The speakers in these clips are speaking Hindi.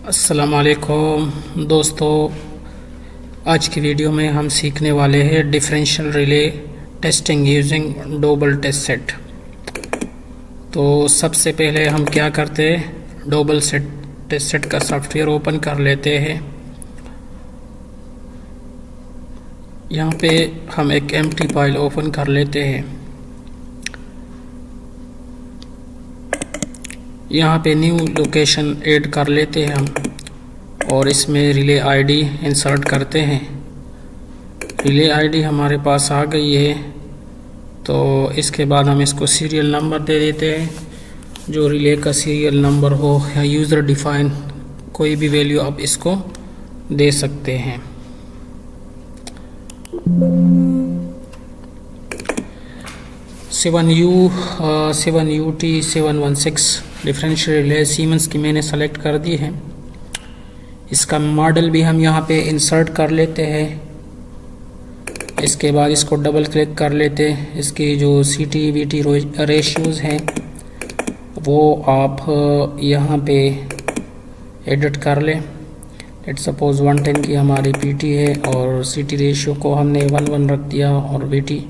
अस्सलामुअलैकुम दोस्तों, आज की वीडियो में हम सीखने वाले हैं differential relay testing using double test set. तो सबसे पहले हम क्या करते हैं, डबल टेस्ट सेट का सॉफ्टवेयर ओपन कर लेते हैं। यहाँ पे हम एक एम्प्टी फाइल ओपन कर लेते हैं। यहाँ पे न्यू लोकेशन ऐड कर लेते हैं हम और इसमें रिले आईडी इंसर्ट करते हैं। रिले आईडी हमारे पास आ गई है, तो इसके बाद हम इसको सीरियल नंबर दे देते हैं। जो रिले का सीरियल नंबर हो या यूज़र डिफाइन कोई भी वैल्यू आप इसको दे सकते हैं। Seven UT 716 differential relay siemens की मैंने सेलेक्ट कर दी है। इसका मॉडल भी हम यहाँ पे इंसर्ट कर लेते हैं। इसके बाद इसको डबल क्लिक कर लेते हैं। इसकी जो CT/VT रेशियोज़ हैं वो आप यहाँ पे एडिट कर लें। लेट्स सपोज 110 की हमारी PT है और CT रेशियो को हमने 1:1 रख दिया और VT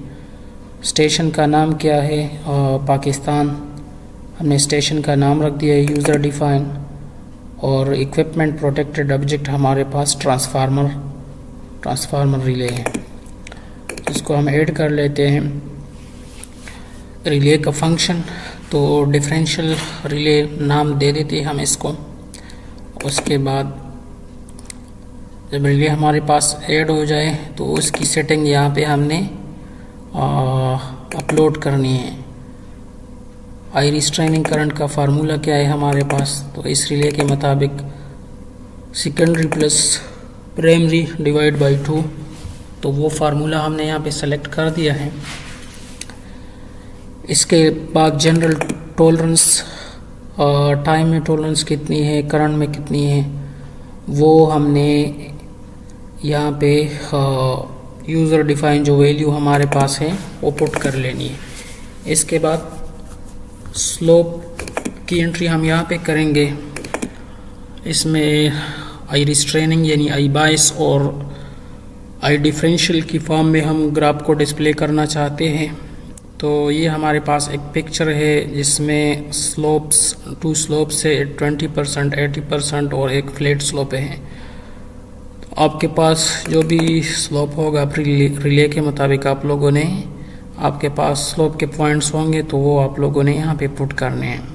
स्टेशन का नाम क्या है, पाकिस्तान, हमने स्टेशन का नाम रख दिया है यूज़र डिफाइन। और इक्विपमेंट प्रोटेक्टेड ऑब्जेक्ट हमारे पास ट्रांसफार्मर रिले है, इसको हम ऐड कर लेते हैं। रिले का फंक्शन तो डिफरेंशियल रिले नाम दे देते हैं हम इसको। उसके बाद जब रिले हमारे पास ऐड हो जाए तो उसकी सेटिंग यहाँ पे हमने अपलोड करनी है। आई रिस्ट्रेनिंग करंट का फार्मूला क्या है हमारे पास, तो इस रिले के मुताबिक secondary plus primary divide by 2, तो वो फार्मूला हमने यहाँ पे सेलेक्ट कर दिया है। इसके बाद जनरल टॉलरेंस, टाइम में टॉलरेंस कितनी है, करंट में कितनी है, वो हमने यहाँ पे यूज़र डिफाइन जो वैल्यू हमारे पास है वो पुट कर लेनी है। इसके बाद स्लोप की एंट्री हम यहाँ पे करेंगे। इसमें आई रिस्ट्रेनिंग यानी आई बायस और आई डिफरेंशियल की फॉर्म में हम ग्राफ को डिस्प्ले करना चाहते हैं। तो ये हमारे पास एक पिक्चर है जिसमें स्लोप्स, 2 स्लोप से 20%, 80% और एक फ्लैट स्लोप है। आपके पास जो भी स्लोप होगा रिले के मुताबिक आप लोगों ने, आपके पास स्लोप के पॉइंट्स होंगे तो वो आप लोगों ने यहाँ पे पुट करने हैं।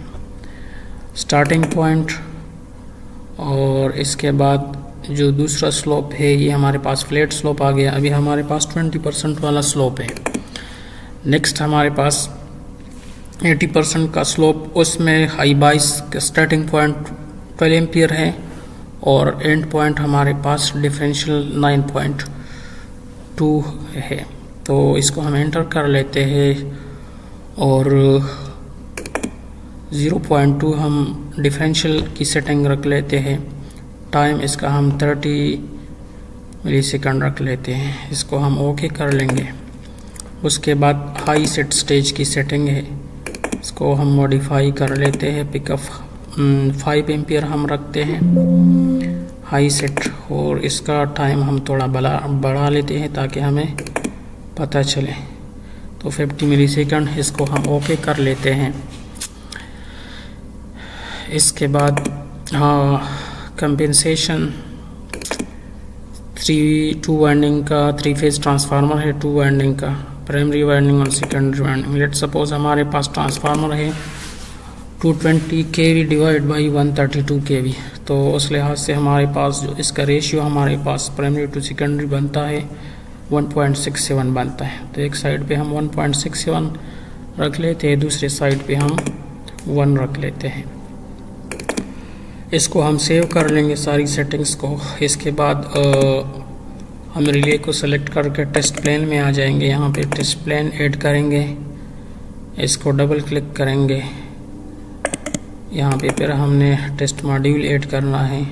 स्टार्टिंग पॉइंट और इसके बाद जो दूसरा स्लोप है ये हमारे पास फ्लैट स्लोप आ गया। अभी हमारे पास 20% वाला स्लोप है। नेक्स्ट हमारे पास 80% का स्लोप, उसमें हाई बाइस का स्टार्टिंग पॉइंट 12 एम्पियर है और एंड पॉइंट हमारे पास डिफरेंशियल 9.2 है। तो इसको हम एंटर कर लेते हैं और 0.2 हम डिफरेंशियल की सेटिंग रख लेते हैं। टाइम इसका हम 30 मिलीसेकंड रख लेते हैं। इसको हम ओके कर लेंगे। उसके बाद हाई सेट स्टेज की सेटिंग है, इसको हम मॉडिफाई कर लेते हैं। पिकअप 5 एम्पियर हम रखते हैं हाई सेट और इसका टाइम हम थोड़ा बढ़ा लेते हैं ताकि हमें पता चले। तो 50 मिलीसेकंड, इसको हम ओके कर लेते हैं। इसके बाद कंपेंसेशन 2 वाइंडिंग का 3 फेज ट्रांसफार्मर है, 2 वाइंडिंग का, प्राइमरी वाइंडिंग और सेकेंडरी वाइंडिंग। लेट्स सपोज हमारे पास ट्रांसफार्मर है 220 kV डिवाइड बाई 132 kV। तो उस लिहाज से हमारे पास जो इसका रेशियो हमारे पास प्राइमरी टू सेकेंडरी बनता है 1.67 बनता है। तो एक साइड पे हम 1.67 रख लेते हैं, दूसरे साइड पे हम 1 रख लेते हैं। इसको हम सेव कर लेंगे सारी सेटिंग्स को। इसके बाद हम रिले को सेलेक्ट करके टेस्ट प्लेन में आ जाएंगे। यहाँ पे टेस्ट प्लेन ऐड करेंगे, इसको डबल क्लिक करेंगे। यहाँ पे फिर हमने टेस्ट मॉड्यूल ऐड करना है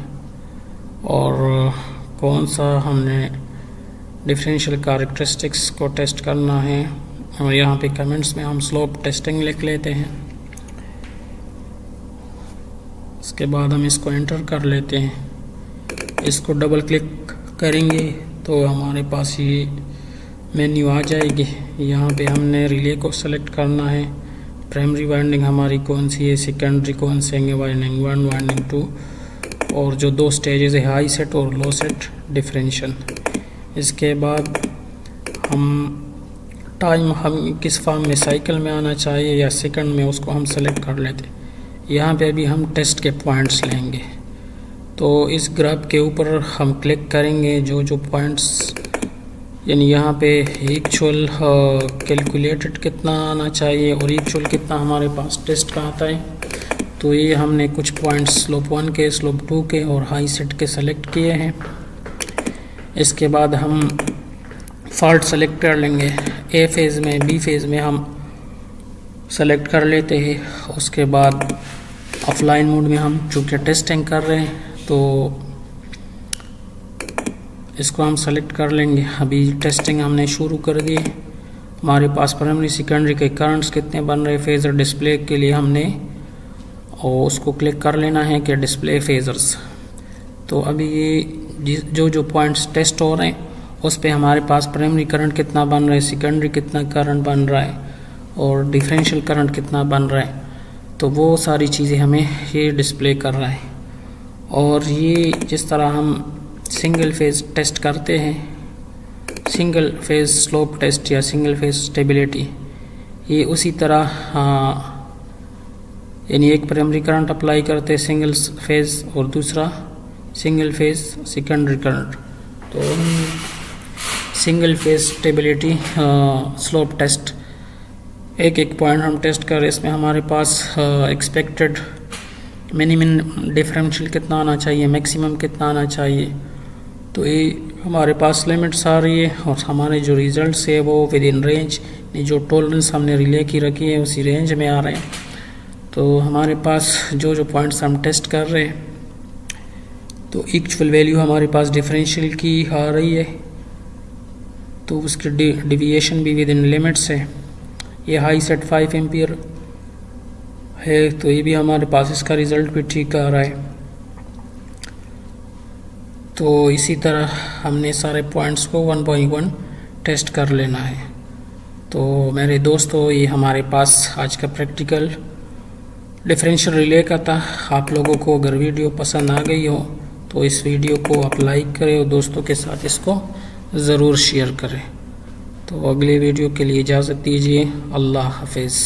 और कौन सा हमने डिफरेंशियल कैरेक्टरिस्टिक्स को टेस्ट करना है। और यहाँ पे कमेंट्स में हम स्लोप टेस्टिंग लिख लेते हैं। इसके बाद हम इसको एंटर कर लेते हैं। इसको डबल क्लिक करेंगे तो हमारे पास ये मेन्यू आ जाएगी। यहाँ पे हमने रिले को सेलेक्ट करना है। प्राइमरी वाइंडिंग हमारी कौन सी है, सेकेंडरी कौन से हैं, वाइंडिंग 1 वाइंडिंग 2, और जो 2 स्टेजेस है हाई सेट और लो सेट डिफरेंशियल। इसके बाद हम टाइम हम किस फॉर्म में, साइकिल में आना चाहिए या सेकंड में, उसको हम सेलेक्ट कर लेते। यहाँ पे भी हम टेस्ट के पॉइंट्स लेंगे। तो इस ग्राफ के ऊपर हम क्लिक करेंगे, जो पॉइंट्स यानी यहाँ पे एक्चुअल कैलकुलेटेड कितना आना चाहिए और एक्चुअल कितना हमारे पास टेस्ट का आता है। तो ये हमने कुछ पॉइंट्स स्लोप 1 के, स्लोप 2 के और हाई सेट के सेलेक्ट किए हैं। इसके बाद हम फॉल्ट सेलेक्ट कर लेंगे। ए फेज़ में, बी फेज़ में हम सेलेक्ट कर लेते हैं। उसके बाद ऑफलाइन मोड में हम चूँकि टेस्टिंग कर रहे हैं तो इसको हम सेलेक्ट कर लेंगे। अभी टेस्टिंग हमने शुरू कर दी। हमारे पास प्राइमरी सेकेंडरी के करंट्स कितने बन रहे फेज़र डिस्प्ले के लिए हमने और उसको क्लिक कर लेना है कि डिस्प्ले फेज़र्स। तो अभी ये जो पॉइंट्स टेस्ट हो रहे हैं उस पे हमारे पास प्राइमरी करंट कितना बन रहा है, सेकेंडरी कितना करंट बन रहा है और डिफरेंशियल करंट कितना बन रहा है। तो वो सारी चीज़ें हमें ये डिस्प्ले कर रहा है। और ये जिस तरह हम सिंगल फेज़ टेस्ट करते हैं, सिंगल फेज़ स्लोप टेस्ट या सिंगल फेज़ स्टेबिलिटी, ये उसी तरह यानी एक प्राइमरी करंट अप्लाई करते हैं सिंगल फेज़ और दूसरा सिंगल फेज़ सेकेंडरी करंट। तो single phase stability slope test एक पॉइंट हम टेस्ट करें। इसमें हमारे पास एक्सपेक्टेड मिनिमम डिफरेंशियल कितना आना चाहिए, मैक्सिमम कितना आना चाहिए। तो ये हमारे पास लिमिट्स आ रही है और हमारे जो रिजल्ट्स है वो विद इन रेंज, जो टॉलरेंस हमने रिले की रखी है उसी रेंज में आ रहे हैं। तो हमारे पास जो पॉइंट्स हम टेस्ट कर रहे हैं तो एक्चुअल वैल्यू हमारे पास डिफरेंशियल की आ रही है, तो उसकी डिविएशन भी विद इन लिमिट्स है। ये हाई सेट 5 एम्पियर है, तो ये भी हमारे पास इसका रिज़ल्ट भी ठीक आ रहा है। तो इसी तरह हमने सारे पॉइंट्स को 1 टेस्ट कर लेना है। तो मेरे दोस्तों, ये हमारे पास आज का प्रैक्टिकल डिफरेंशियल रिले का था। आप लोगों को अगर वीडियो पसंद आ गई हो तो इस वीडियो को आप लाइक करें और दोस्तों के साथ इसको ज़रूर शेयर करें। तो अगले वीडियो के लिए इजाज़त दीजिए। अल्लाह हाफिज़।